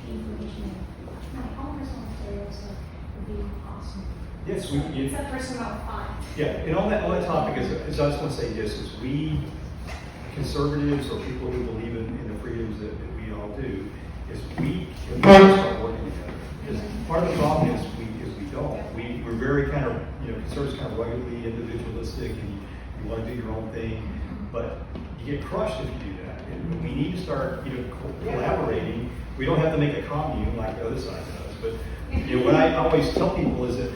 information. My own personal materials would be awesome. Yes, It's a personal find. yeah, and on that topic is I just want to say this, is we conservatives or people who believe in the freedoms that we all do, is we can start working together. Because part of the problem is we don't. We're very kind of, conservatives kind of ruggedly individualistic, and you want to do your own thing, but you get crushed if you do that. And we need to start, collaborating. We don't have to make a commune like the other side does, but what I always tell people is that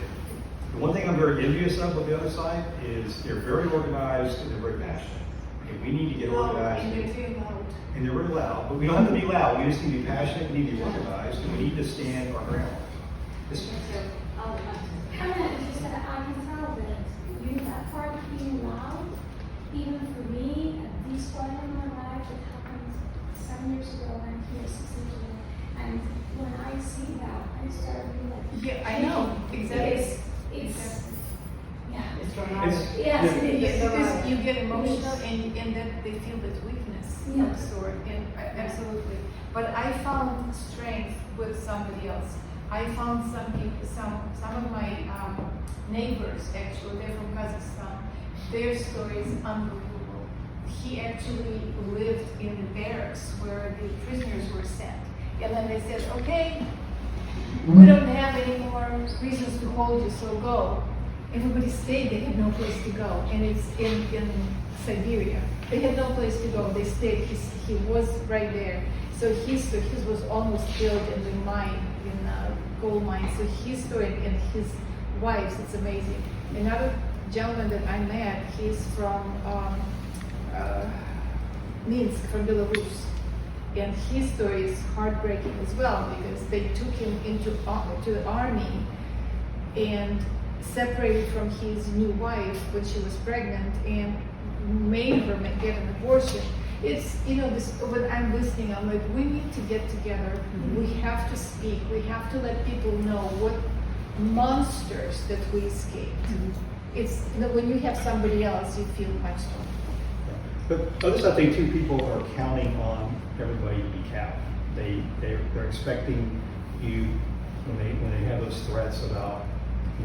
the one thing I'm very envious of with the other side is they're very organized and they're very passionate. And we need to get organized. And they're very loud. And they're really loud, but we don't have to be loud. We just need to be passionate, we need to be organized, and we need to stand our ground. Kind of just that I can tell that that part of being loud, even for me, at this point in my life, it happened 7 years ago, I'm here 6 years ago, and when I see that, I start being like, Yeah, I know, exactly. It's yeah. It's dramatic. Yes, it is. Because you get emotional and then they feel that weakness of Yeah. sort, and absolutely. But I found strength with somebody else. I found some people, some of my neighbors, actually, they're from Kazakhstan. Their story is unbelievable. He actually lived in the barracks where the prisoners were sent. And then they said, okay, we don't have any more reasons to hold you, so go. Everybody stayed, they had no place to go. And it's in Siberia. They had no place to go, they stayed, he was right there. So his was almost killed in the mine, in a coal mine. So his story and his wife's, it's amazing. Another gentleman that I met, he's from Minsk, from Belarus. And his story is heartbreaking as well, because they took him to the army and separated from his new wife when she was pregnant and made her get an abortion. It's, this, when I'm listening, I'm like, we need to get together. Mm-hmm. We have to speak. We have to let people know what monsters that we escaped. Mm-hmm. It's, when you have somebody else, you feel much stronger. But others, I think, too, people are counting on everybody to be capped. They're expecting you when they have those threats about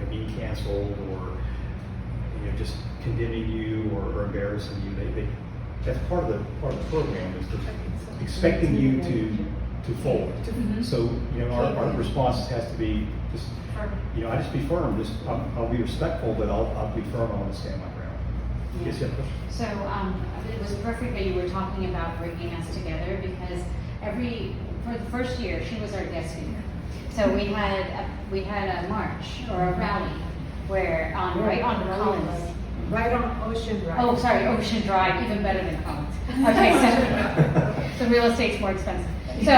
being canceled or just condemning you or embarrassing you. That's part of the program, is expecting you to fold. Mm-hmm. So our response has to be just I just be firm. I'll be respectful, but I'll be firm. I want to stand my ground. Yeah. Yes, yeah. So it was perfect that you were talking about bringing us together, because for the first year she was our guest speaker. So we had a march or a rally where right on Collins. Right on Ocean Drive. Oh, sorry, Ocean Drive, even better than Collins. Okay, so the real estate's more expensive. So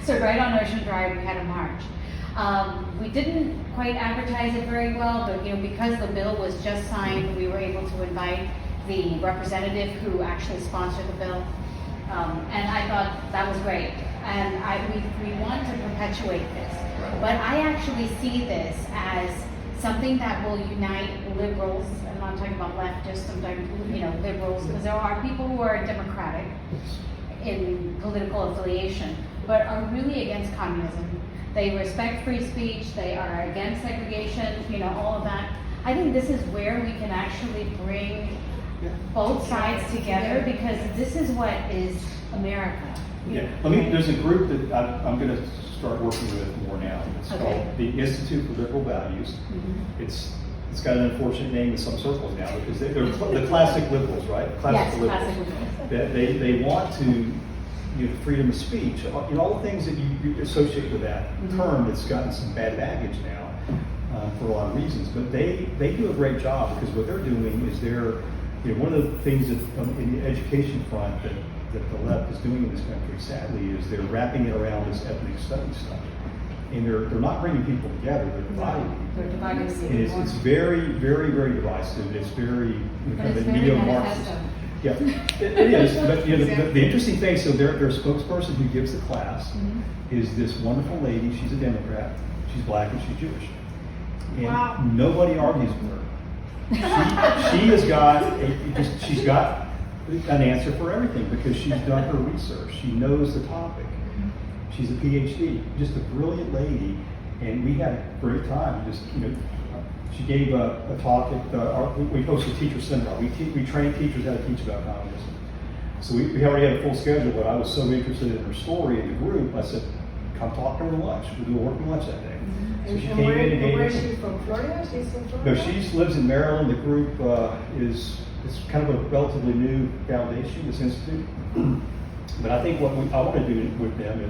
so right on Ocean Drive we had a march. We didn't quite advertise it very well, but because the bill was just signed, we were able to invite the representative who actually sponsored the bill, and I thought that was great. And we want to perpetuate this, but I actually see this as something that will unite liberals. I'm not talking about leftists. I'm talking liberals, because there are people who are democratic in political affiliation, but are really against communism. They respect free speech, they are against segregation, all of that. I think this is where we can actually bring both sides together, because this is what is America. Yeah, there's a group that I'm going to start working with more now. It's called the Institute for Liberal Values. Mm-hmm. It's got an unfortunate name in some circles now, because they're the classic liberals, right? Classic liberals. Classic liberals. They want to, freedom of speech, all the things that you associate with that term that's gotten some bad baggage now for a lot of reasons. But they do a great job, because what they're doing is one of the things that in the education front that the left is doing in this country, sadly, is they're wrapping it around this ethnic studies stuff. And they're not bringing people together, they're dividing people. They're dividing And it's very, very, very divisive. It's very kind of neo-Marxist. Yeah, it is. But the interesting thing, so their spokesperson who gives the class is this wonderful lady. She's a Democrat. She's black and she's Jewish. And nobody argues with her. She's got an answer for everything, because she's done her research. She knows the topic. She's a PhD, just a brilliant lady, and we had a great time. Just she gave a talk at we hosted a teacher seminar. We train teachers how to teach about communism. So we already had a full schedule, but I was so interested in her story in the group, I said, come talk to her at lunch. We'll do a working lunch that day. So she came in and gave where us. is she from? Florida? She's from Florida? No, she lives in Maryland. The group it's kind of a relatively new foundation, this institute. But I think what I want to do with them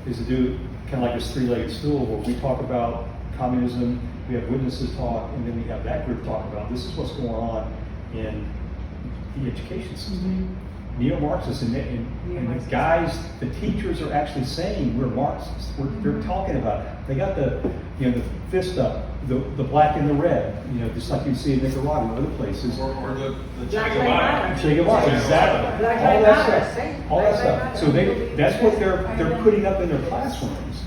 is to do kind of like this three-legged stool where we talk about communism, we have witnesses talk, and then we have that group talk about this is what's going on in the education system. Neo-Marxists and the guys, the teachers are actually saying we're Marxists. They're talking about it. They got the fist up, the black and the red, just like you see in Nicaragua and other places. Or the Black Che Lives Guevara. Matter. Che Guevara, exactly. Black All Lives that Matter, stuff. same. All that Black stuff. Lives So Matter. that's what they're putting up in their classrooms,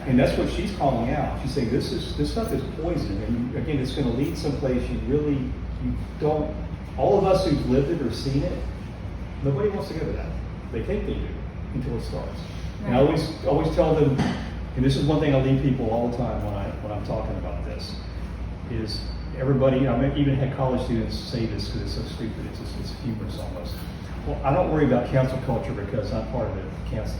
and that's what she's calling out. She's saying this stuff is poison, and again, it's going to lead someplace you don't. All of us who've lived it or seen it, nobody wants to go to that. They think they do until it starts. And I always tell them, and this is one thing I lead people all the time when I'm talking about this, is everybody. I even had college students say this because it's so stupid. It's humorous almost. Well, I don't worry about cancel culture because I'm part of the cancelers.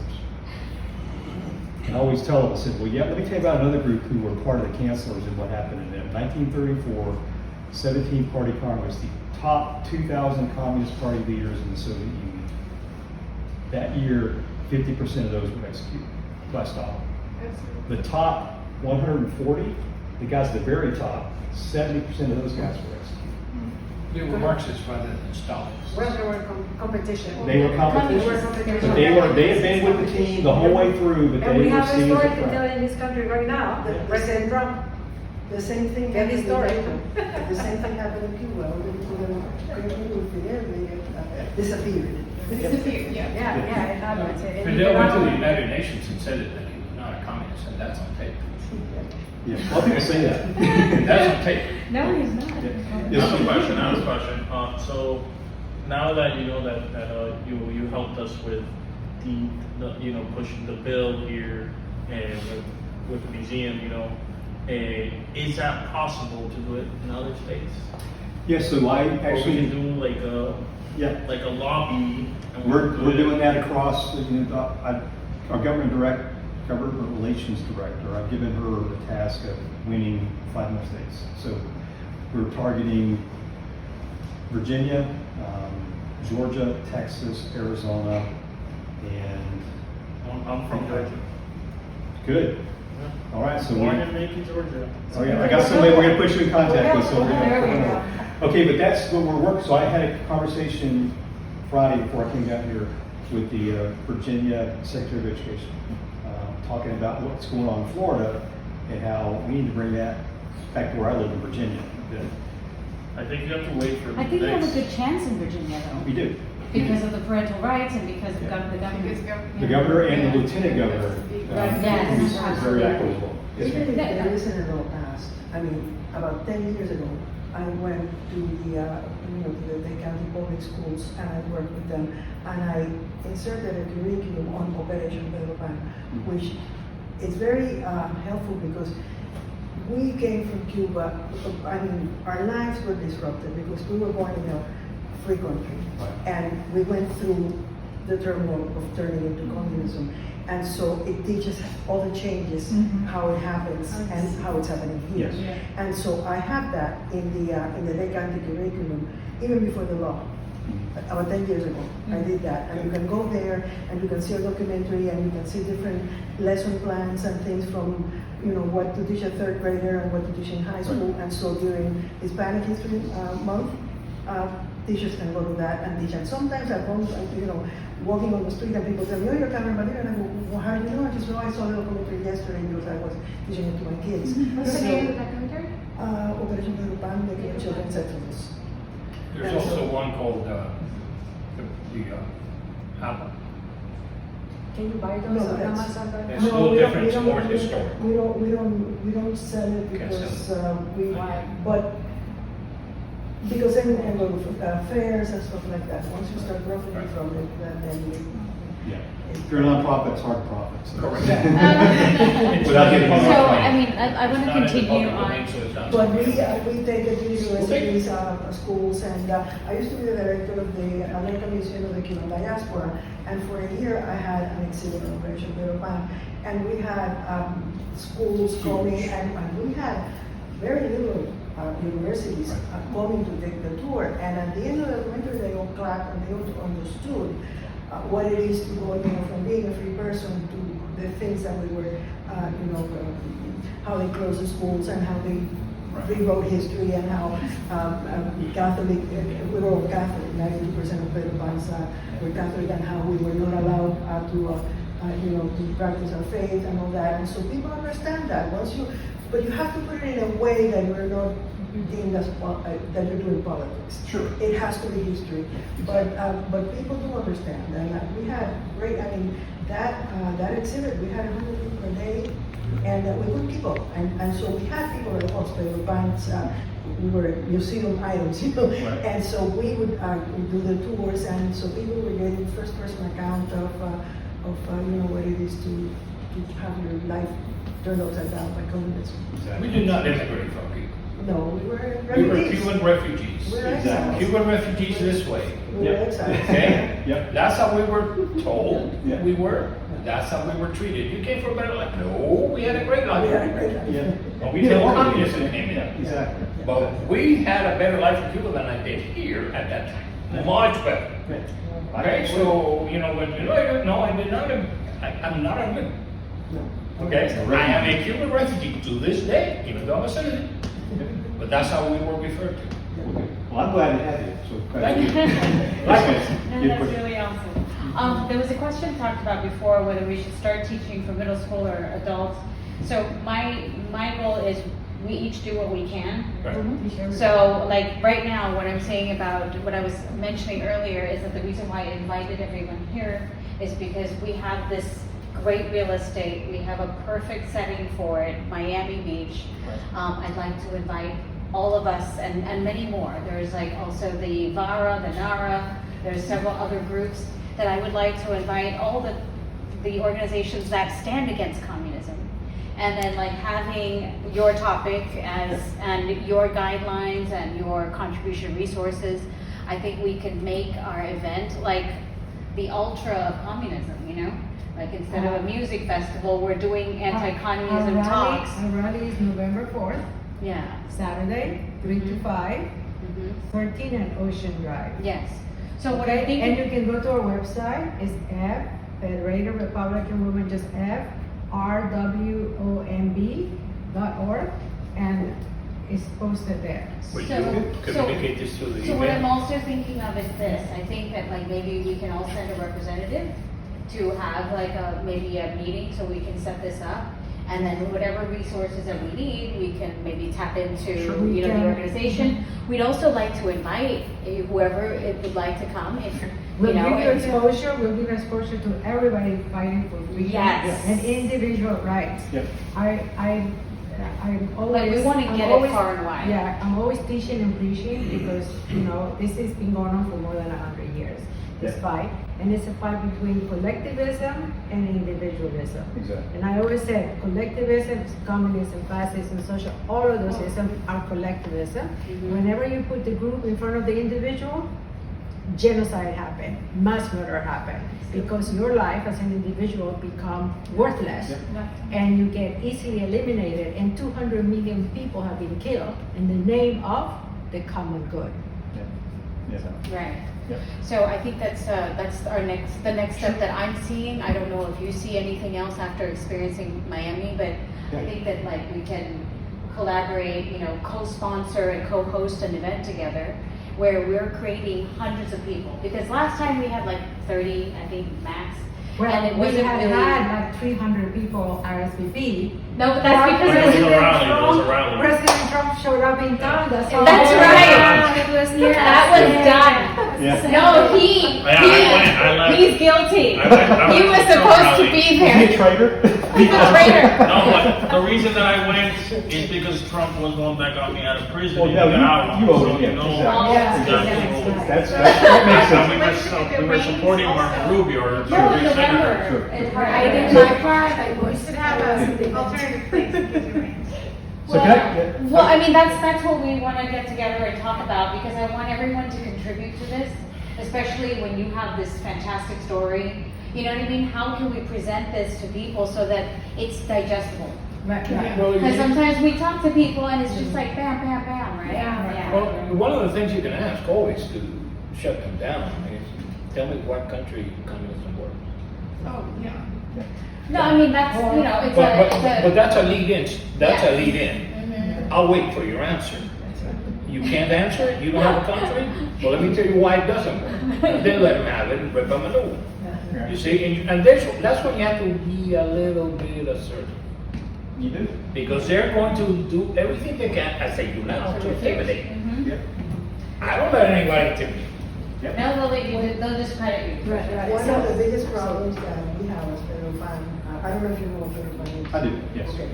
And I always tell them, I said, well, yeah, let me tell you about another group who were part of the cancelers and what happened in them. 1934, 17-party Congress, the top 2,000 Communist Party leaders in the Soviet Union. That year, 50% of those were executed by Stalin. The top 140, the guys at the very top, 70% of those guys were executed. They were Marxists rather than Stalinists. Well, they were competition. They were competition. They were competition. But they had been with the team the whole way through, but And they we were have a seen as story a to tell threat. in this country right now, that Yeah. President Trump, the same thing Very happened in historical. Cuba. The same thing happened in Cuba. All the people that were Fidel, they disappeared. Disappeared, yeah. Yeah, it happened. And Fidel went to the Nicaragua- United Nations and said that he was not a communist, and that's on tape. Yeah, a lot of people say that. That's on tape. No, he's not. Yes, I have a sir. question. So now that you know that you helped us with the pushing the bill here and with the museum, is that possible to do it in other states? Yeah, so I Or we actually, can do like a lobby. And we're do it- doing that across, our government relations director, I've given her the task of winning 5 more states. So we're targeting Virginia, Georgia, Texas, Arizona, and I'm from Georgia. good. All right, so Born and raised in Georgia. oh yeah, I got somebody we're gonna put you in contact with. So we're There we gonna, okay, but that's what we're working. So I had a conversation Friday before I came down here with the Virginia Secretary of Education, talking about what's going on in Florida and how we need to bring that back to where I live in Virginia. I think you have to wait for. I think you have a next- good chance in Virginia We though, do. because of the parental rights and because of the Because government. The governor and the lieutenant governor Yes. is very active as well. Yes, Even ma'am. if there isn't a law passed, I mean, about 10 years ago, I went to the county public schools and I worked with them and I inserted a curriculum on Operation Pedro Pan, which is very helpful because we came from Cuba. I mean, our lives were disrupted because we were born in a free country, Right. and we went through the turmoil of turning into communism. And so it teaches all the changes, how it happens, and how it's happening here. Yes. And so I have that in the Lake County curriculum, even before the law. About 10 years ago, I did that. And you can go there and you can see a documentary and you can see different lesson plans and things from, what to teach a third grader and what to teach in high school. And so during Hispanic History Month, teachers can go to that and teach. And sometimes at home, walking on the street and people tell me, oh, you're Carmen Valera. And I go, well, how do you know? I just know I saw the documentary yesterday because I was teaching it to my kids. What's the name of the documentary? Operation Pedro Pan, the children's exodus. There's also one called the Apple. Can you buy No, those on that's- Amazon? It's a little we don't- different, we it's don't- more we don't- historic. We don't sell it Can't because sell because then we can go to fairs and stuff like that. Once you start profiting Right. from it, then you. Yeah. If you're a nonprofit, it's hard to profit. So. Correct. Without getting into So, that. I mean, I want to It's not in the continue public domain, on. so it's not- But we take it to universities, schools, and I used to be the director of the American Museum of the Cuban Diaspora, and for a year I had an exhibit on Operation Perupan, and we had schools coming, and we had very little universities coming to take the tour, and at the end of the documentary they all clapped and they all understood what it is to go, from being a free person to the things that we were, how they closed the schools and how they rewrote history and how Catholic, we were all Catholic, 92% of Perupans were Catholic, and how we were not allowed to practice our faith and all that. And so people understand that but you have to put it in a way that you're not deemed as that you're doing politics. Sure. It has to be history, but people do understand, and we had great. I mean, that exhibit, we had 100 people a day, and we put people, and so we had people at the hospital, banks, we were museum items, Right. and so we would do the tours, and so people were getting first-person account of what it is to have your life turned upside down by communism. We did not immigrate from Cuba. No, we were We were refugees. Cuban refugees. We were Exactly. exiles. Cuban refugees this way. We were exiles. Okay? Yep. That's how we were told Yeah. we were. That's how we were treated. You came for a better life. No, we had a great life. We had a great life. Yeah. Well, we didn't communism came in. Exactly. But we had a better life in Cuba than I did here at that time. Much better. Yeah. Okay, so, when I did not, I'm not a Cuban. No. Okay, I am a Cuban refugee to this day, even though I'm a citizen. But that's how we were referred to. Well, I'm glad to have you. So Thank you. Likewise. No, Good that's question. really awesome. There was a question talked about before whether we should start teaching for middle school or adults. So my goal is we each do what we can. Right. So like right now, what I'm saying about what I was mentioning earlier is that the reason why I invited everyone here is because we have this great real estate. We have a perfect setting for it, Miami Beach. I'd like to invite all of us and many more. There's like also the VARA, the NARA, there's several other groups that I would like to invite all the organizations that stand against communism. And then like having your topic and your guidelines and your contribution resources, I think we can make our event like the ultra of communism, Like instead of a music festival, we're doing anti-communism Our rally- talks. Our rally is November 4th, Yeah. Saturday, 3 to 5, Mhm. 13 and Ocean Drive. Yes. So what I think. And you can go to our website, it's Federated Republican Women, just rwomb.org, and it's posted there. Would So- you communicate this to the So what I'm email? also thinking of is this, I think that like maybe we can all send a representative to have like maybe a meeting so we can set this up. And then whatever resources that we need, we can maybe tap into, Sure. the organization. We'd also like to invite whoever would like to come if, We'll give you if- exposure, we'll give exposure to everybody fighting for freedom Yes. and individual rights. Yep. I'm always. Like, we wanna I'm get it always- far and wide. Yeah, I'm always teaching and preaching because, this has been going on for more than 100 years, this Yeah. fight. And it's a fight between collectivism and individualism. Exactly. And I always said, collectivism, communism, fascism, social, all of those isms are collectivism. Mhm. Whenever you put the group in front of the individual, genocide happened, mass murder happened, because your life as an individual become worthless, and you get easily eliminated, and 200 million people have been killed in the name of the common good. Yeah. Right. Yep. So I think that's the next step that I'm seeing. I don't know if you see anything else after experiencing Miami, but I Yeah. think that like we can collaborate, co-sponsor and co-host an event together where we're creating hundreds of people. Because last time we had like 30, I think max. Well, and it we wasn't had really. had like 300 people RSVP. No, but that's because It was it a was. rally, it was a rally. President Trump showed up in town, that's all. That's right. It was, That was done. Yeah. No, I left. he's guilty. I went He was to supposed to rally. be Is he a there. traitor? He's a traitor. No, but the reason that I went is because Trump was the one that got me out of prison. Well, in no, Nicaragua. you owe So, it, yeah, you know, exactly. Yeah, exactly. That makes sense. And we were supporting Marco Rubio, our No, in previous senator. November. Sure. I did my part, I We voiced should have an alternative place to give your range. So can I? Well, I mean, that's what we want to get together and talk about, because I want everyone to contribute to this, especially when you have this fantastic story. You know what I mean? How can we present this to people so that it's digestible? Right. Well, Because you- sometimes we talk to people and it's just like bam, bam, bam, right? Yeah. Well, one of the things you can ask always to shut them down is, tell me what country communism works. Oh, yeah. No, I mean, that's, you know, it's But a. that's a lead in, that's a Yeah. lead in. Mhm. I'll wait for your answer. You can't answer it, you don't have a country? Well, let me tell you why it doesn't work. Then let them have it and rip them a new one. You see, and that's when you have to be a little bit assertive. You do? Because they're going to do everything they can, as they do now, to intimidate. Mhm. Yeah. I don't let anybody intimidate. No, they'll discredit you. Right. One of the biggest problems that we have as federal fan, I don't know if you know what federal fan is. I do, yes. Okay.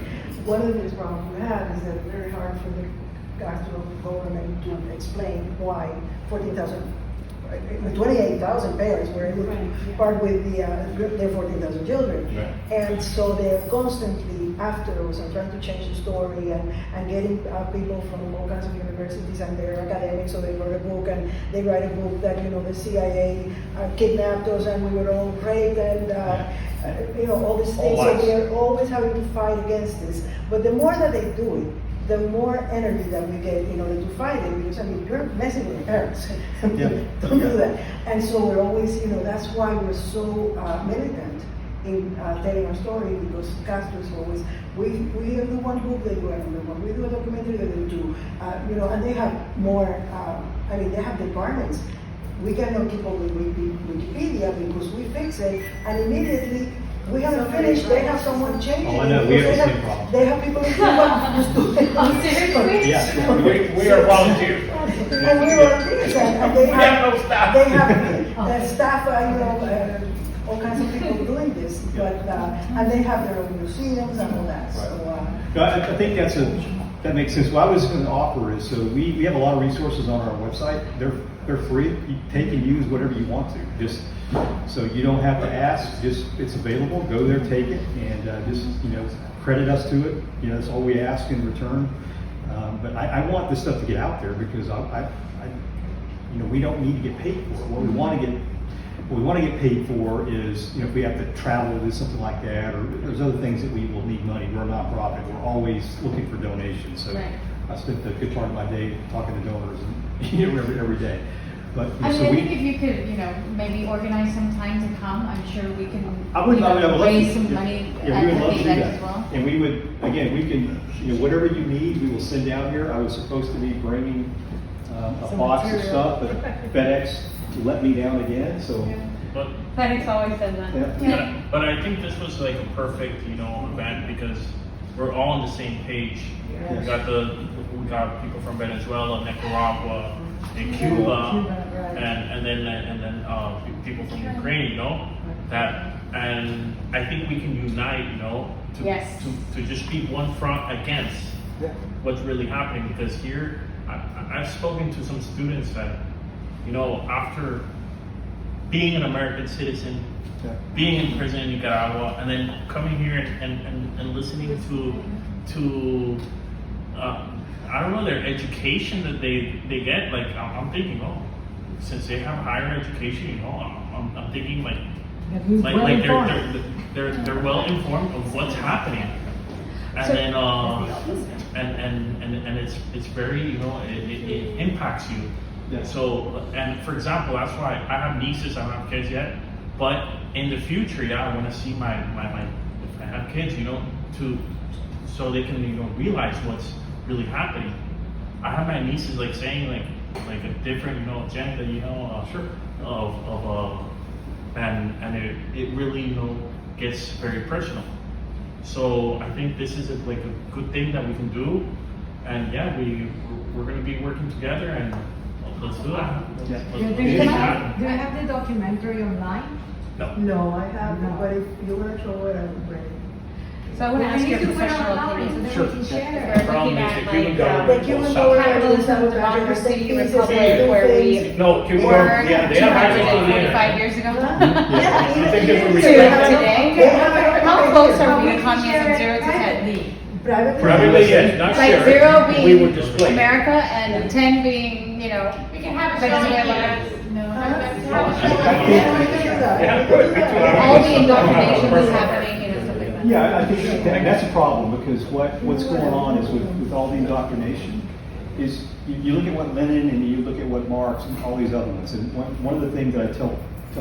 One of the biggest problems we have is that it's very hard for the Castro government to explain why 28,000 parents were able to part with their 14,000 children. Right. And so they're constantly after us and trying to change the story and getting people from all kinds of universities and they're academics, so they wrote a book and they write a book that, you know, the CIA kidnapped us and we were all raped and, you know, all these things. So lies. they're always having to fight against this. But the more that they do it, the more energy that we get in order to fight it, because I mean, you're messing with your parents. Yeah. Don't do that. And so we're always, you know, that's why we're so militant in telling our story, because Castro is always, we do one book, they do another one. We do a documentary, they do two. You know, and they have more, I mean, they have departments. We cannot keep up with Wikipedia because we fix it, and immediately we haven't finished, they have someone changing Oh, I know, it. we because have the same problem. They have people in Cuba who's doing Oh, seriously? Yeah. We are volunteers. And we volunteers, and they We have no staff. They have staff, you know, all kinds of people doing this, but, and they have their own museums and all that, so, No, I think that makes sense. What I was going to offer is, so we have a lot of resources on our website. They're free. You take and use whatever you want to. Just so you don't have to ask. Just it's available. Go there, take it, and just credit us to it. That's all we ask in return. But I want this stuff to get out there because we don't need to get paid for it. What we want to get paid for is, if we have to travel to do something like that, or there's other things that we will need money. We're a nonprofit. We're always looking for donations. So Right. I spent a good part of my day talking to donors and every day. But I mean, so I we, think if you could, maybe organize some time to come, I'm sure we can I would love raise to- some money yeah, we would at love the to do event that. as well. And we would, again, we can, whatever you need, we will send down here. I was supposed to be bringing a Some box of material. stuff, but FedEx let me down again. So But FedEx always does that. Yeah. But I think this was like a perfect, event because we're all on the same page. Yes. We got people from Venezuela, Nicaragua, and Cuba, Cuba, right. and then people from Ukraine. And I think we can unite. Yes. To just be one front against what's really happening. Because here, I've spoken to some students that, after being an American citizen, being in prison in Nicaragua, and then coming here and listening to I don't know, their education that they get. Like I'm thinking, since they have higher education, I'm thinking like they're well informed of what's happening, and then and it's very it impacts you. Yeah. So, and for example, that's why I have nieces. I don't have kids yet, but in the future, I want to see my if I have kids, so they can realize what's really happening. I have my nieces saying like a different agenda, Sure. and it really gets very personal. So I think this is a good thing that we can do, and we're going to be working together, and Let's do it. Yeah. Do you Let's make it have, happen. do you have the documentary online? No, I haven't, No. but if you wanna show it, I will bring it. So I want to ask your We need to put it professional online opinion. so that we can share. We're Problem looking is at the Cuban like government The Cuban will government- stop. capitalism, democracy, Pieces, republic, where we No, Cuba, were yeah, they have access to the 245 internet. years ago. You think they would To respect it? today? How close are we to But communism, can 0 to 10? privately. Privately, yes, not Like shared. 0 We would being display. America and 10 being, you know, Venezuela. Yeah, good. All the indoctrination that's happening, you know, stuff like that. Yeah, I think that's a problem, because what's going on is with all the indoctrination, is you look at what Lenin and you look at what Marx and all these other ones, and one of the things that I tell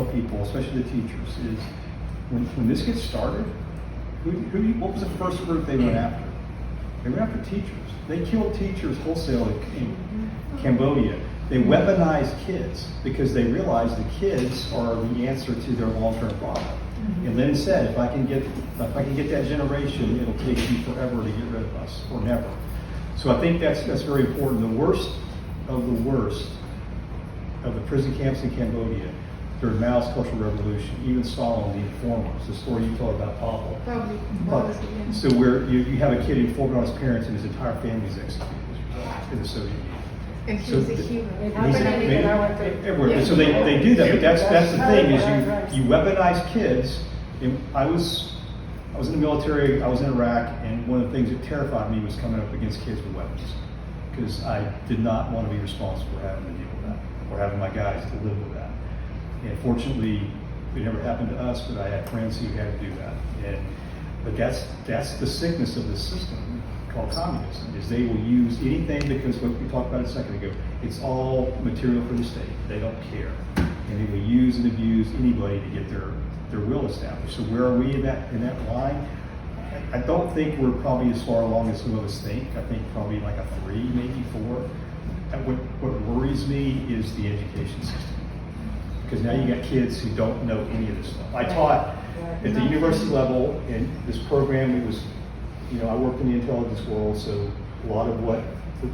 people, especially the teachers, is when this gets started, what was the first group they went after? They went after teachers. They killed teachers wholesale in Cambodia. They weaponized kids because they realized the kids are the answer to their long-term problem. And Lenin said, if I can get that generation, it'll take you forever to get rid of us, or never. So I think that's very important. The worst of the prison camps in Cambodia during Mao's Cultural Revolution, even Stalin, the informers, the story you told about Pavel. So where you have a kid informed on his parents and his entire family is executed in the Soviet Union. And he So was a the- hero. Everywhere. So they do that, but that's the thing, is you weaponize kids. And I was in the military, I was in Iraq, and one of the things that terrified me was coming up against kids with weapons, because I did not want to be responsible for having to deal with that, or having my guys to live with that. And fortunately, it never happened to us, but I had friends who had to do that. But that's the sickness of this system called communism, is they will use anything, because what we talked about a second ago, it's all material for the state. They don't care. And they will use and abuse anybody to get their will established. So where are we in that line? I don't think we're probably as far along as some of us think. I think probably like a 3, maybe 4. And what worries me is the education system. Because now you got kids who don't know any of this stuff. I taught at the university level, and this program, it was, I worked in the intelligence world, so a lot of what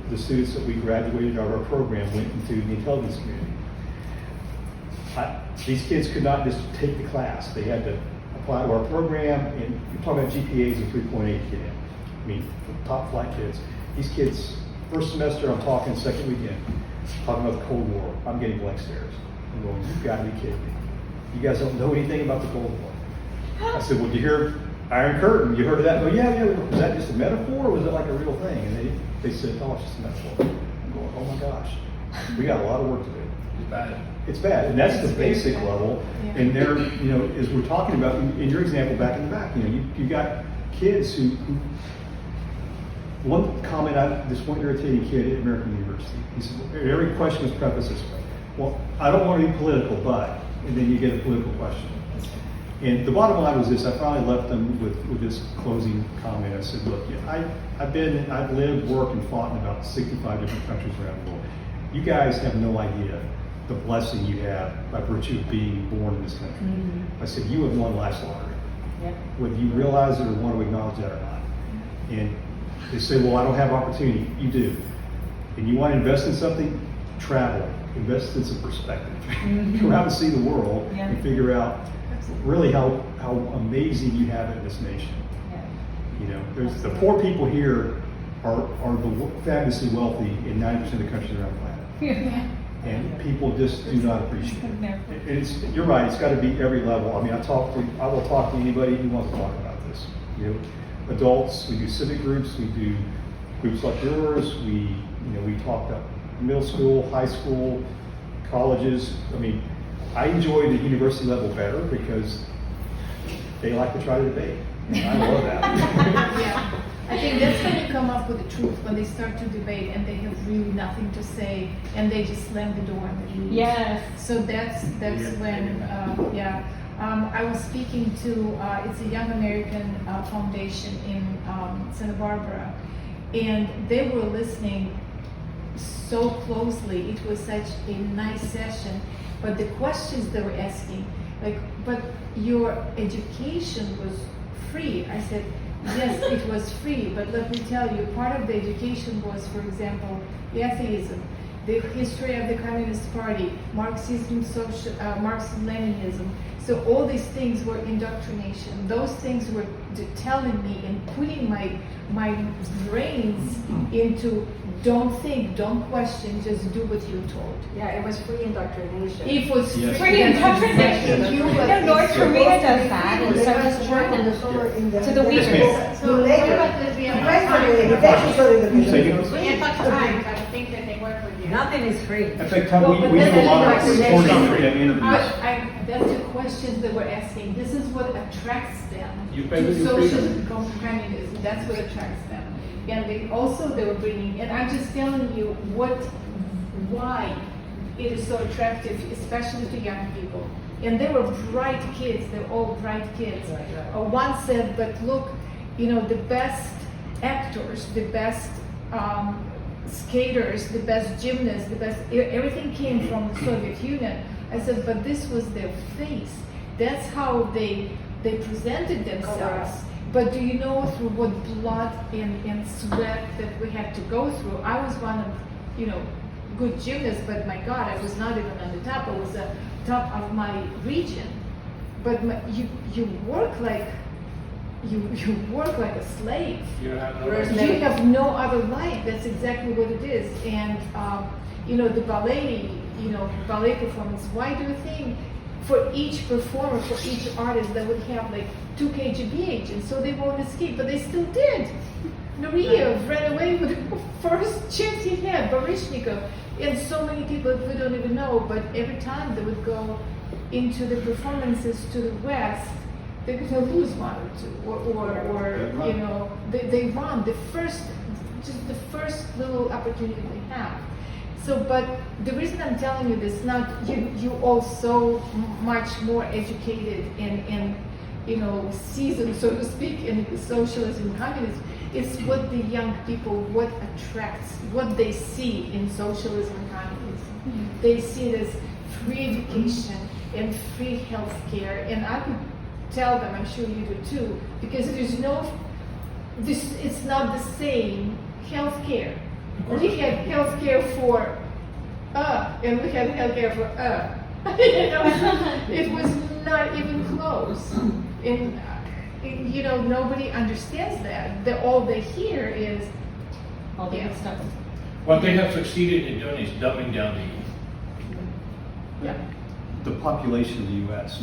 the students that we graduated out of our program went into the intelligence community. These kids could not just take the class. They had to apply to our program, and you're talking about GPAs of 3.8 to get in. I mean, top flight kids. These kids, first semester, I'm talking, second weekend, talking about the Cold War. I'm getting blank stares. I'm going, you've got to be kidding me. You guys don't know anything about the Cold War. I said, well, did you hear Iron Curtain? You heard of that? Oh, yeah. Was that just a metaphor, or was it like a real thing? And they said, oh, it's just a metaphor. I'm going, oh my gosh, we got a lot of work to do. It's bad, and that's the basic level. And there, as we're talking about, in your example back in the back, you got kids who one comment, this one irritating kid at American University, he said, every question was prefaced this way. Well, I don't want to be political, but, and then you get a political question. And the bottom line was this, I finally left them with this closing comment. I said, look, I've lived, worked, and fought in about 65 different countries around the world. You guys have no idea the blessing you have by virtue of being born in this country. I said, you have won life's lottery. Whether you realize it or want to acknowledge that or not. And they say, well, I don't have opportunity. You do. And you want to invest in something? Travel. Invest in some perspective. Go out and see the world and figure out really how amazing you have it in this nation. There's the poor people here are the fabulously wealthy in 90% of the countries around the planet. And people just do not appreciate it. You're right, it's got to be every level. I mean, I will talk to anybody who wants to talk about this. Adults, we do civic groups, we do groups like yours, we talk to middle school, high school, colleges. I mean, I enjoy the university level better because they like to try to debate. And I love that. I think that's when you come up with the truth, when they start to debate and they have really nothing to say and they just slam the door and they leave. Yes. So that's when, I was speaking to, it's a Young American Foundation in Santa Barbara, and they were listening so closely. It was such a nice session, but the questions they were asking, but your education was free. I said, yes, it was free, but let me tell you, part of the education was, for example, atheism. the history of the Communist Party, Marxism, Marxism-Leninism. So all these things were indoctrination. Those things were telling me and putting my brains into don't think, don't question, just do what you're told. Yeah, it was free indoctrination. It was Yes. Free indoctrination. You No, North Korea does that, and so does China. To the Yes, Uyghurs. ma'am. So later, I think that they work with you. Nothing is free. In fact, Tom, we do a lot of reporting on freedom interviews. That's the questions that we're asking. This is what attracts them You pay to with your socialism, communism. That's what attracts them. And they were bringing, and I'm just telling you why it is so attractive, especially to young people. And they were bright kids. They're all bright kids. One said, but look, the best actors, the best skaters, the best gymnasts, everything came from the Soviet Union. I said, but this was their face. That's how they presented themselves. But do you know through what blood and sweat that we had to go through? I was one of, good gymnasts, but my God, I was not even on the top. I was the top of my region. But you work like a slave. You have no You're a right. slave. You have no other life. That's exactly what it is. And the ballet performance. Why do you think for each performer, for each artist, they would have like 2 kgbh, and so they won't escape, but they still did. Nureyev ran away with the first chance he had, Baryshnikov, and so many people we don't even know. But every time they would go into the performances to the West, they're going to lose 1 or 2, or they run the first little opportunity they have. So, but the reason I'm telling you this, not you all so much more educated and seasoned, so to speak, in socialism and communism. It's what the young people, what attracts, what they see in socialism and communism. Mm-hmm. They see it as free education and free health care, and I could tell them, I'm sure you do too, because it's not the same health care. We had health care for and we had health care for It was not even close. And nobody understands that. All they hear is All the good stuff. What they have succeeded in doing is dumbing down the youth. yeah. The population of the U.S.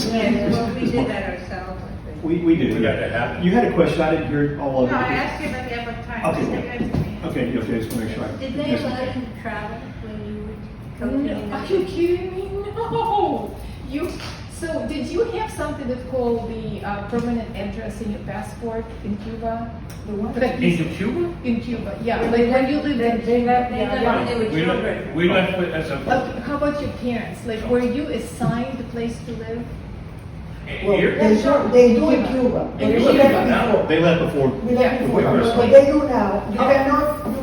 Yeah, well, we did that ourselves, I think. We did. We got that happening. You had a question. I didn't hear all of it. No, I asked you about the other time. Okay, just to make sure. Did they allow you to travel when you would come to the Are you kidding me? No. So did you have something that called the permanent address in your passport in Cuba? The one Into Cuba? in Cuba, yeah. Like when you lived in They left yeah. when they were children. We left with as a How about your parents? Like, were you assigned the place to live? Well, here. they do in Cuba. In We Cuba, left now. before. They left before. We left Yeah. before. Yeah. What they do now, you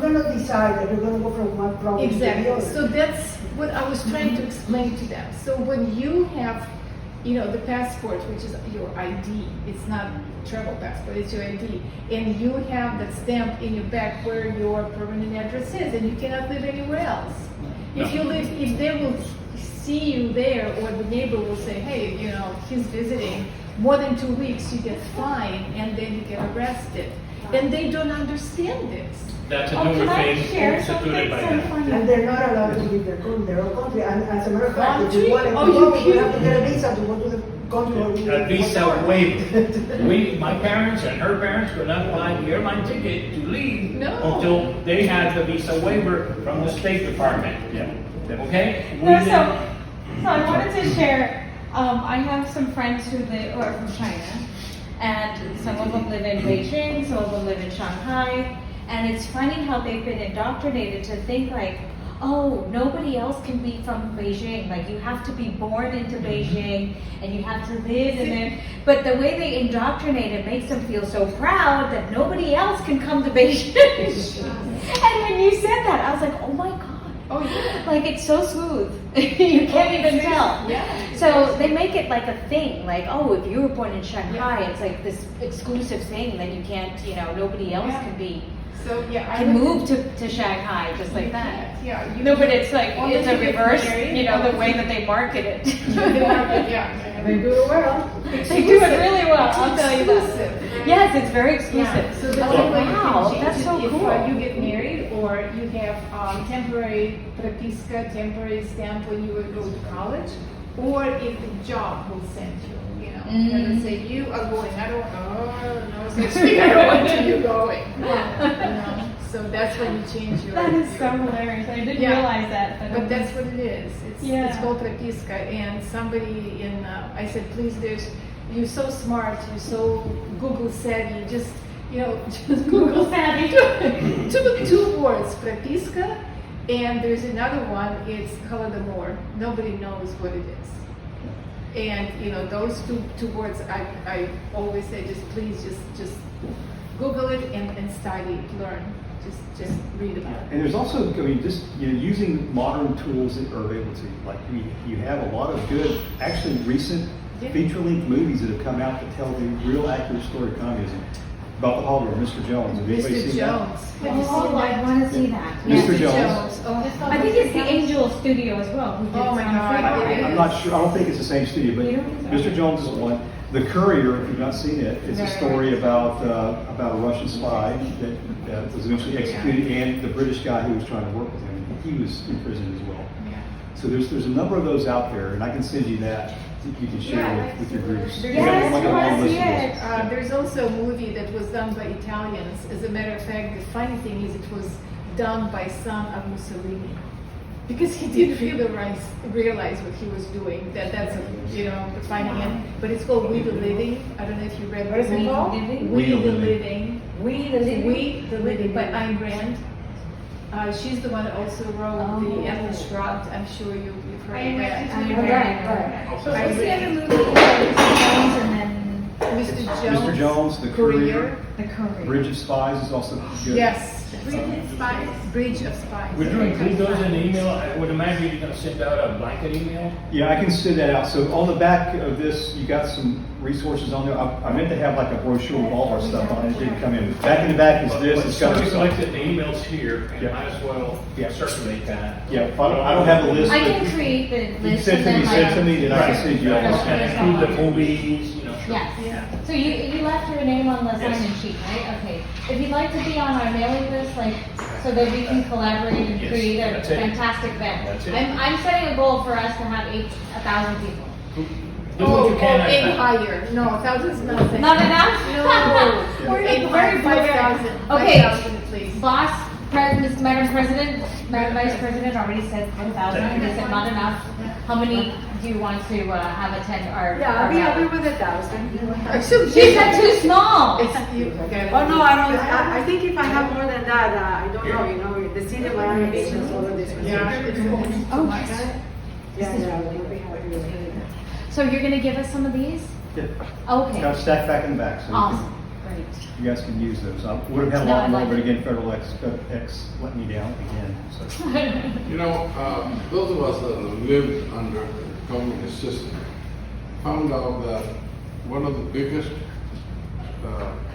cannot decide that you're going to go from one province to the Exactly. other. So that's what I was trying to explain to them. So when you have, the passport, which is your ID, it's not travel passport, it's your ID, and you have that stamp in your back where your permanent address is, and you cannot live anywhere else. If they will see you there, or the neighbor will say, hey, he's visiting, more than 2 weeks, you get fined, and then you get arrested. And they don't understand this. That's a Oh, newer can I thing share instituted something by so them. funny? And they're not allowed to leave their own country. And as a matter of fact, if Country? you wanted to Oh, go, you you have to get a visa to go to the country where you A visa waiver. My parents and her parents could not buy the airline ticket to leave No. until they had the visa waiver from the State Department. Yeah. Okay? We No, didn't- so I wanted to share, I have some friends who are from China, and some of them live in Beijing, some of them live in Shanghai, and it's funny how they've been indoctrinated to think like, oh, nobody else can be from Beijing, like you have to be born into Beijing, and you have to live in there, but the way they indoctrinate it makes them feel so proud that nobody else can come to Beijing. And when you said that, I was like, oh my God. Oh, yeah. Like it's so smooth, you can't even tell. Yeah. So they make it like a thing, like, oh, if you were born in Shanghai, Yeah. it's like this exclusive thing that you can't, nobody else Yeah. can be, So, yeah. can move to Shanghai just like that. Yeah. No, but it's like, Only it's a if you get reverse, married, the way that they market it. Yeah. They do it well. They do it really well, I'll tell you that. Exclusive. Yes, it's very exclusive. Yeah, so the Oh, only way you wow, can change that's it so if cool. you get married or you have temporary propiska, temporary stamp when you would go to college, or if the job will send you. And they say you are going. I don't know. So I don't want you going. So that's when you change your. That is so hilarious. I didn't Yeah. realize that. But that's what it is. It's Yeah. called propiska. And somebody I said, please, you're so smart. You're so Google savvy. Just Google savvy. two words, propiska, and there's another one. It's Holodomor. Nobody knows what it is. And those two words, I always say, please Google it and study it, learn. Just read about it. And there's also, just using modern tools that are available to you. Like you have a lot of good, actually recent feature-length movies that have come out that tell the real accurate story of communism. About the Hollywood, Mr. Jones. Have anybody Mr. seen Jones. Have you Oh, seen I that? want to see that. Mr. Jones. Oh, I think it's the Angel Studio as well. Who did Oh my Son of God, Freedom, it right? I'm not sure, I don't think it's the same studio, but You don't think so? Mr. Jones is one. The Courier, if you've not seen it, it's a Right. story about a Russian spy that was eventually executed, and the British guy who was trying to work with him. He was in prison as well. Yeah. So there's a number of those out there, and I can send you that you can share with your groups. Yes, You got, like, a I long wanna list see of it. those. There's also a movie that was done by Italians. As a matter of fact, the funny thing is it was done by son of Mussolini. Because he didn't realize what he was doing. That's the funny end. But it's called We the Living. I don't know if you read What is it the book. called? We the Living. We the living. We the Living by Ayn Rand. She's the one that also wrote the Atlas Shrugged. I'm sure you've heard of that. Right. So what's the other movie? Mr. Jones and then Mr. Jones. Mr. Jones, The Courier, The Courier. Bridge of Spies is also good. Yes. Bridge of Spies. Would you include those in the email? I would imagine you're gonna send out a blanket email. Yeah, I can send that out. So on the back of this, you got some resources on there. I meant to have like a brochure with all our stuff on it. It didn't come in. Back in the back is this. It's got Somebody our collected the emails here, and Yeah. might as well Yeah. circulate that. Yeah, I don't have a list. I but can create the You list send and to then me, send to me, then I can Right. send you all Right. this. And include the movies, sure. Yes. Yeah. So you left your name on the Yes. sign-in sheet, right? Okay. If you'd like to be on our mailing list, so that we can collaborate and Yes, create a that's it. fantastic event. That's it. I'm setting a goal for us to have 1,000 people. Do what you can. aim I higher. No, 1,000 is nothing. Not enough? No. We're Aim very higher, big. 5,000. Okay. 5,000 please. Boss, Madam President, Madam Vice President already said 1,000. They said not enough. How many do you want to have attend our? Yeah, our I'll be rally? with 1,000. Actually, She said too small. It's, you got it. Oh, no, I don't, I think if I have more than that, I don't know, the city might have patience over this. Yeah, it's too Oh, much. Yeah, we'll be happy with it. So you're gonna give us some of these? Yeah. Okay. Got stacked back in the back, so you can- Awesome. Great. you guys can use those. I would have had a No, lot I more, like but it. again, Federal X let me down again, so. You know, those of us that lived under the communist system found out that one of the biggest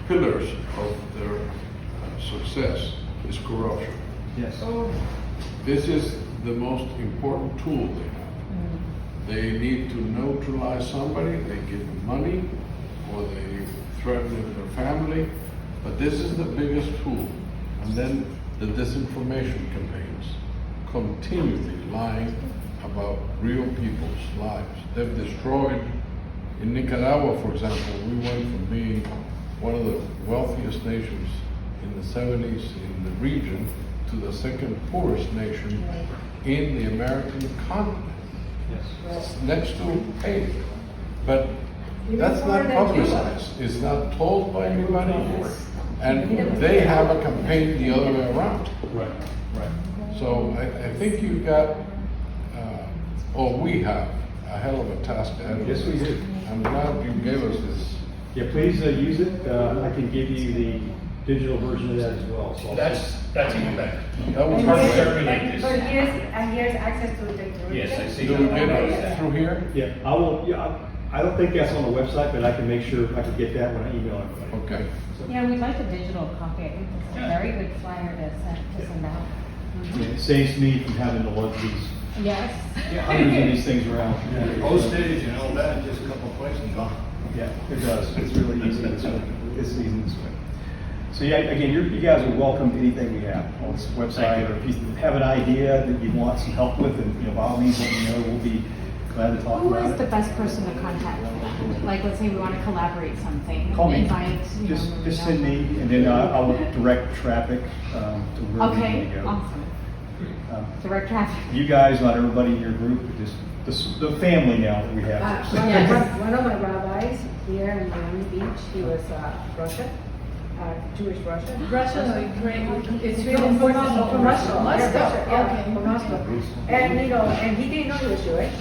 pillars of their success is corruption. Yes. This is the most important tool they have. They need to neutralize somebody, they give them money, or they threaten their family, but this is the biggest tool. And then the disinformation campaigns, continually lying about real people's lives. They've destroyed, in Nicaragua, for example, we went from being one of the wealthiest nations in the 70s in the region to the second poorest nation in the American continent. Yes. Next to Haiti. But that's not publicized, it's not told by anybody. And they have a campaign the other way around. Right, right. So I think you've got, we have a hell of a task ahead of us. Yes, we do. I'm glad you gave us this. Yeah, please use it. I can give you the digital version of that as well. So I'll- That's even better. That was Hard to great. terminate this. But here's access to the curriculum. Yes, I see. Do we get it through here? Yeah, I will, I don't think that's on the website, but I can make sure I can get that when I email everybody. Okay. Yeah, we'd like a digital copy. I think it's a very good flyer to send out. Yeah, it saves me from having to lug these Yes. hundreds of these things around. Postage and all that, just a couple of places and gone. Yeah, it does. It's really easy this way. It's easy this way. So yeah, again, you guys are welcome to anything we have on this website, or if you have an idea that you want some help with, and by all means, let me know. We'll be glad to talk Who about is the it. best person to contact for that? Like, let's say we want to collaborate something. Call me. Invite, Just send me, and then I will direct traffic to where we Okay, need to go. awesome. Um, Direct traffic. You guys, not everybody in your group, just the family now that we have. Yes. One of my rabbis here in Miami Beach, he was Russian, Jewish Russian. Russian or Ukrainian? It's really From important. Moscow. Moscow. Yeah, Okay. from Moscow. And and he didn't know he was Jewish.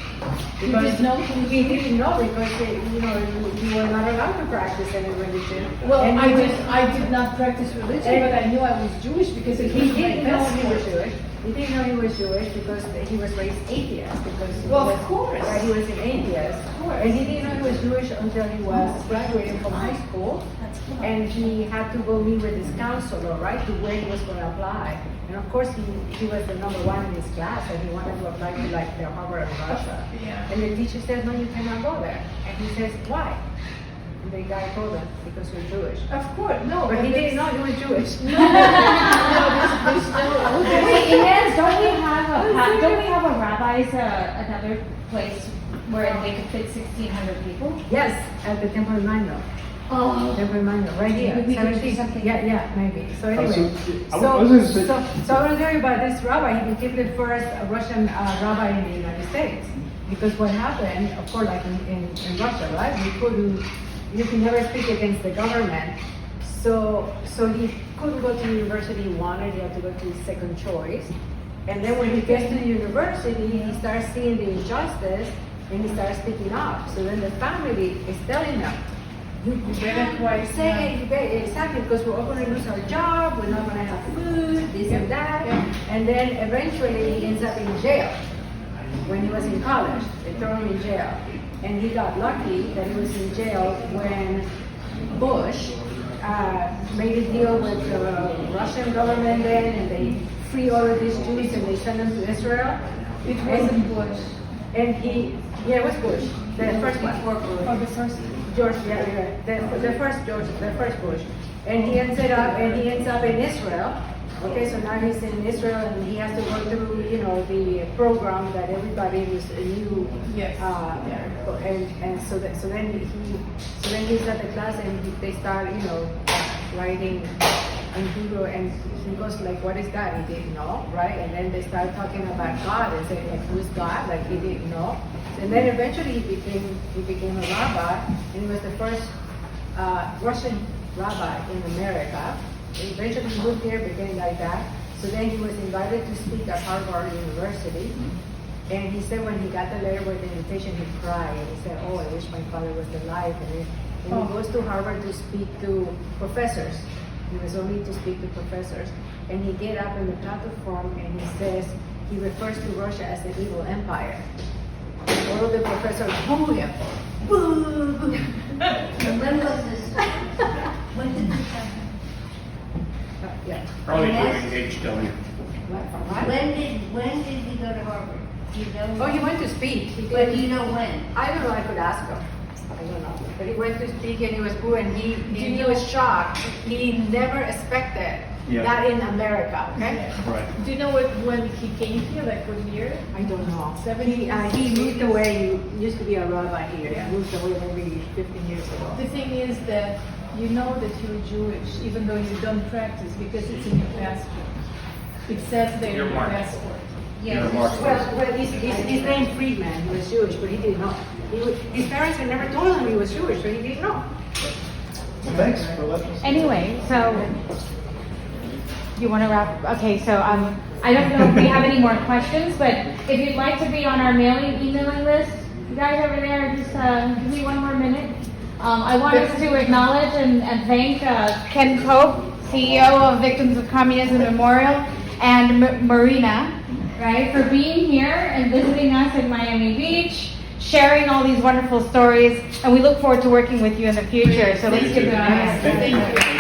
He didn't know He didn't know because you were not allowed to practice any religion. Well, And I did not practice religion, And- but I knew I was Jewish because it He was my didn't know he was passport. Jewish. He didn't know he was Jewish because he was raised atheist. Because Well, he of was, course. yeah, he was an atheist. And he didn't know he was Jewish until he was graduating from high school. And he had to go meet with his counselor, right, to where he was going to apply. And of course, he was the number one in his class, and he wanted to apply to like the Harvard of Russia. Yeah. And the teacher said, no, you cannot go there. And he says, why? And the guy told him, because you're Jewish. Of course, no. But he didn't know he was Jewish. Wait, Inez, don't we have a rabbi's another place where they could fit 1,600 people? Yes, at the Temple of Mando. Oh. Temple of Mando, right here. Maybe we could do 17. something. Yeah, maybe. So Oh, anyway. I was gonna say- So I want to tell you about this rabbi. He became the first Russian rabbi in the United States. Because what happened, of course, like in Russia, right? You could never speak against the government. So he couldn't go to the university he wanted. He had to go to his second choice. And then when he gets to the university, he starts seeing the injustice, and he starts speaking up. So then the family is telling him, you better say it, you better, exactly, because we're all going to lose our job, we're not going to have food, this and that. And then eventually he ends up in jail. When he was in college, they threw him in jail. And he got lucky that he was in jail when Bush made a deal with the Russian government then, and they free all of these Jews and they send them to Israel. It wasn't Bush. And it was Bush, the first one. Oh, the first. George, the first Bush. And he ends up in Israel. Okay, so now he's in Israel and he has to go through, the program that everybody knew. Yes. And so then he's at the class and they start, writing in Hebrew, and he goes like, "What is that?" He didn't know, right? And then they start talking about God and saying like, "Who's God?" Like he didn't know. And then eventually he became a rabbi, and he was the first Russian rabbi in America. Eventually he moved here, became like that. So then he was invited to speak at Harvard University. And he said when he got the letter with the invitation, he cried. And he said, "Oh, I wish my father was alive." And he goes to Harvard to speak to professors. He was only to speak to professors. And he get up in the platform and he says, he refers to Russia as the evil empire. And all of the professors boo him. Boo! And when was this? When did this happen? Yeah. Probably during HW. What? When did he go to Harvard? Do you know? Oh, he went to speak. He But did. do you know when? I don't know, I could ask him. I don't know. But he went to speak and he was booed and he was shocked. He never expected Yeah. that in America, okay? Right. Do you know when he came here, like what year? I don't know. 70s? He moved away, he used to be a rabbi here. He moved away maybe 15 years ago. The thing is that you know that you're Jewish, even though you don't practice, because it's in your passport. It says there in You're your marked. passport. You're marked. Well, his name Friedman, he was Jewish, but he didn't know. His parents had never told him he was Jewish, so he didn't know. Well, thanks for letting us. Anyway, so you want to wrap? Okay, so I don't know if we have any more questions, but if you'd like to be on our emailing list, you guys over there, just give me one more minute. I want us to acknowledge and thank Ken Pope, CEO of Victims of Communism Memorial, and Marina, right, for being here and visiting us in Miami Beach, sharing all these wonderful stories, and we look forward to working with you in the future. So let's give them a hand. Thank you.